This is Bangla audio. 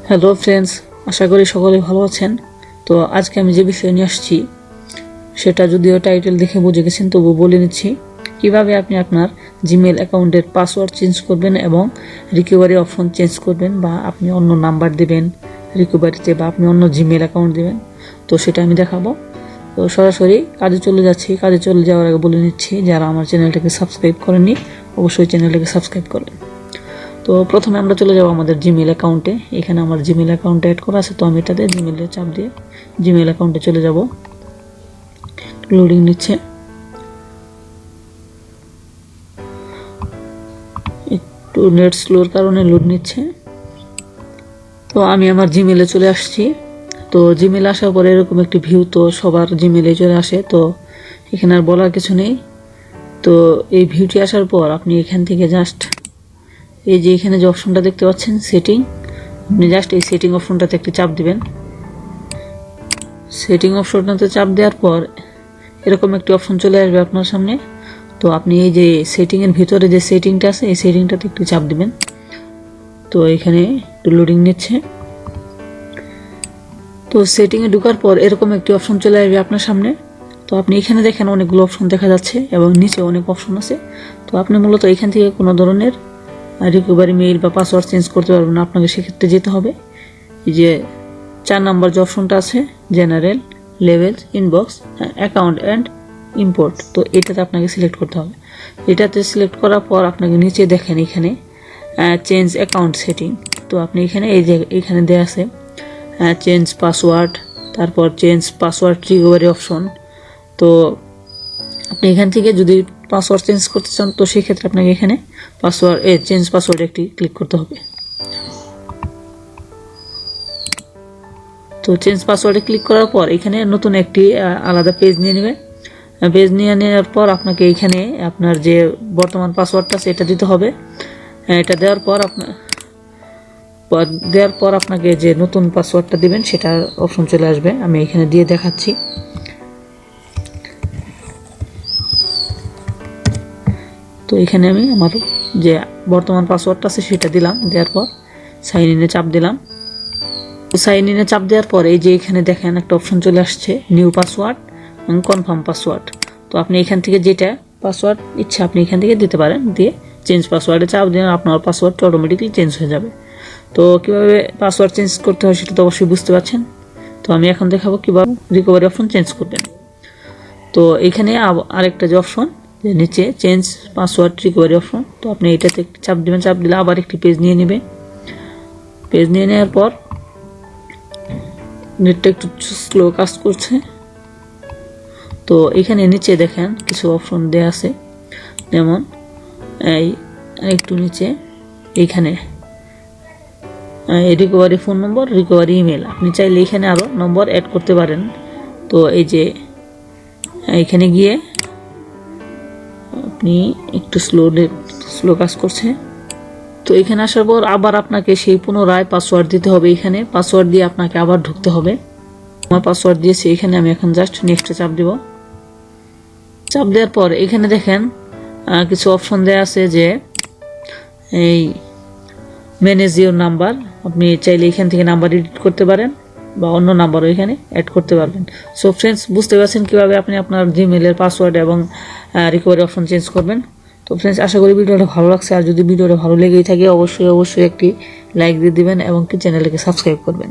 হ্যালো ফ্রেন্ডস, আশা করি সকলে ভালো আছেন। তো আজকে আমি যে বিষয় নিয়ে আসছি সেটা যদিও টাইটেল দেখে বুঝে গেছেন, তবু বলে নিচ্ছি কিভাবে আপনি আপনার জিমেল অ্যাকাউন্টের পাসওয়ার্ড চেঞ্জ করবেন এবং রিকভারি অপশন চেঞ্জ করবেন, বা আপনি অন্য নাম্বার দেবেন রিকভারিতে, বা আপনি অন্য জিমেল অ্যাকাউন্ট দেবেন। তো সেটা আমি দেখাবো। তো সরাসরি কাজে চলে যাচ্ছি। কাজে চলে যাওয়ার আগে বলে নিচ্ছি, যারা আমার চ্যানেলটাকে সাবস্ক্রাইব করেননি অবশ্যই চ্যানেলটাকে সাবস্ক্রাইব করবেন। তো প্রথমে আমরা চলে যাব আমাদের জিমেল অ্যাকাউন্টে। এখানে আমার জিমেল অ্যাকাউন্টে অ্যাড করা আছে, তো আমি এটাতে জিমেলে চাপ দিয়ে জিমেল অ্যাকাউন্টে চলে যাব। লোডিং নিচ্ছে, একটু নেট স্লোর কারণে লোড নিচ্ছে। তো আমি আমার জিমেলে চলে আসছি। তো জিমেলে আসার পরে এরকম একটি ভিউ তো সবার জিমেলে চলে আসে, তো এখানে আর বলার কিছু নেই। তো এই ভিউটি আসার পর আপনি এখান থেকে জাস্ট এই যে এখানে যে অপশনটা দেখতে পাচ্ছেন সেটিং, আপনি জাস্ট এই সেটিং অপশনটাতে একটি চাপ দিবেন। সেটিং অপশনটাতে চাপ দেওয়ার পর এরকম একটি অপশন চলে আসবে আপনার সামনে। তো আপনি এই যে সেটিংয়ের ভিতরে যে সেটিংটা আছে এই সেটিংটাতে একটু চাপ দিবেন। তো এখানে একটু লোডিং নিচ্ছে। তো সেটিংয়ে ঢোকার পর এরকম একটি অপশন চলে আসবে আপনার সামনে। তো আপনি এখানে দেখেন অনেকগুলো অপশন দেখা যাচ্ছে এবং নিচে অনেক অপশন আছে। তো আপনি মূলত এখান থেকে কোনো ধরনের রিকভারি মেইল বা পাসওয়ার্ড চেঞ্জ করতে পারবেন না। আপনাকে সেক্ষেত্রে যেতে হবে এই যে 4 নাম্বার যে অপশনটা আছে, general, level, inbox, account and import. তো এটাতে আপনাকে সিলেক্ট করতে হবে। এটাতে সিলেক্ট করার পর আপনাকে নিচে দেখেন এখানে চেঞ্জ অ্যাকাউন্ট সেটিং। তো আপনি এখানে এই যে এখানে দেওয়া আছে চেঞ্জ পাসওয়ার্ড, তারপর চেঞ্জ পাসওয়ার্ড রিকভারি অপশন। তো আপনি এখান থেকে যদি পাসওয়ার্ড চেঞ্জ করতে চান তো সেক্ষেত্রে আপনাকে এখানে পাসওয়ার্ড চেঞ্জ পাসওয়ার্ড একটি ক্লিক করতে হবে। তো চেঞ্জ পাসওয়ার্ডে ক্লিক করার পর এখানে নতুন একটি আলাদা পেজ নিয়ে নেবে। পেজ নিয়ে নেওয়ার পর আপনাকে এখানে আপনার যে বর্তমান পাসওয়ার্ডটা আছে এটা দিতে হবে। এটা দেওয়ার পর আপনাকে যে নতুন পাসওয়ার্ডটা দিবেন সেটার অপশন চলে আসবে। আমি এখানে দিয়ে দেখাচ্ছি। তো এখানে আমি আমার যে বর্তমান পাসওয়ার্ডটা আছে সেটা দিলাম। দেওয়ার পর সাইন ইনে চাপ দিলাম। সাইন ইনে চাপ দেওয়ার পর এই যে এখানে দেখেন একটা অপশন চলে আসছে নিউ পাসওয়ার্ড এবং কনফার্ম পাসওয়ার্ড। তো আপনি এখান থেকে যেটা পাসওয়ার্ড ইচ্ছা আপনি এখান থেকে দিতে পারেন। দিয়ে চেঞ্জ পাসওয়ার্ডে চাপ দিয়ে আপনার পাসওয়ার্ডটা অটোমেটিকলি চেঞ্জ হয়ে যাবে। তো কীভাবে পাসওয়ার্ড চেঞ্জ করতে হয় সেটা তো অবশ্যই বুঝতে পারছেন। তো আমি এখন দেখাবো কীভাবে রিকভারি অপশন চেঞ্জ করবেন। তো এখানে আরেকটা যে অপশন যে নিচে চেঞ্জ পাসওয়ার্ড রিকভারি অপশন, তো আপনি এটাতে চাপ দেবেন। চাপ দিলে আবার একটি পেজ নিয়ে নেবে। পেজ নিয়ে নেওয়ার পর নেটটা একটু স্লো কাজ করছে। তো এখানে নিচে দেখেন কিছু অপশন দেওয়া আছে, যেমন এই একটু নিচে এইখানে রিকভারি ফোন নম্বর, রিকভারি ইমেল। আপনি চাইলে এখানে আরও নম্বর অ্যাড করতে পারেন। তো এই যে এখানে গিয়ে আপনি একটু স্লো কাজ করছে। তো এখানে আসার পর আবার আপনাকে সেই পুনরায় পাসওয়ার্ড দিতে হবে। এখানে পাসওয়ার্ড দিয়ে আপনাকে আবার ঢুকতে হবে। আমার পাসওয়ার্ড দিয়েছি, এখানে আমি এখন জাস্ট নেক্সটে চাপ দেব। চাপ দেওয়ার পর এখানে দেখেন কিছু অপশন দেওয়া আছে যে এই ম্যানেজ ইওর নাম্বার। আপনি চাইলে এখান থেকে নাম্বার এডিট করতে পারেন বা অন্য নাম্বারও এখানে অ্যাড করতে পারবেন। সো ফ্রেন্ডস, বুঝতে পারছেন কীভাবে আপনি আপনার জিমেলের পাসওয়ার্ড এবং রিকভারি অপশন চেঞ্জ করবেন। তো ফ্রেন্ডস, আশা করি ভিডিওটা ভালো লাগছে। আর যদি ভিডিওটা ভালো লেগেই থাকে অবশ্যই একটি লাইক দিয়ে দিবেন এবং চ্যানেলটাকে সাবস্ক্রাইব করবেন।